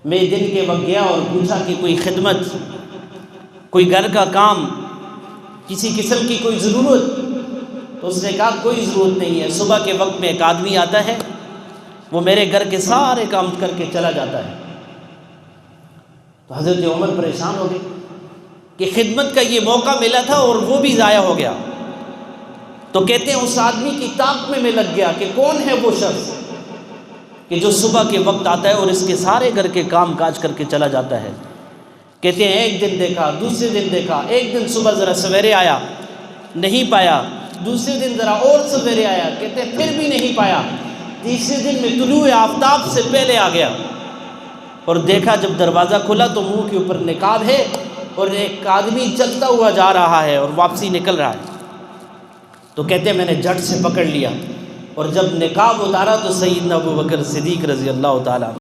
میں دن کے وقت گیا اور پوچھا کہ کوئی خدمت، کوئی گھر کا کام، کسی قسم کی کوئی ضرورت؟ تو اس نے کہا کوئی ضرورت نہیں ہے، صبح کے وقت میں ایک آدمی آتا ہے، وہ میرے گھر کے سارے کام کر کے چلا جاتا ہے۔ تو حضرت عمر پریشان ہو گئے کہ خدمت کا یہ موقع ملا تھا اور وہ بھی ضائع ہو گیا۔ تو کہتے ہیں اس آدمی کی طاق میں لگ گیا کہ کون ہے وہ شخص کہ جو صبح کے وقت آتا ہے اور اس کے سارے گھر کے کام کاج کر کے چلا جاتا ہے۔ کہتے ہیں ایک دن دیکھا، دوسرے دن دیکھا، ایک دن صبح ذرا سویرے آیا، نہیں پایا، دوسرے دن ذرا اور سویرے آیا، کہتے ہیں پھر بھی نہیں پایا، تیسرے دن میں طلوع آفتاب سے پہلے آ گیا اور دیکھا جب دروازہ کھلا تو منہ کے اوپر نقاب ہے اور ایک آدمی چلتا ہوا جا رہا ہے اور واپسی نکل رہا ہے۔ تو کہتے ہیں میں نے جھٹ سے پکڑ لیا اور جب نقاب اتارا تو سیدنا ابوبکر صدیق رضی اللہ تعالیٰ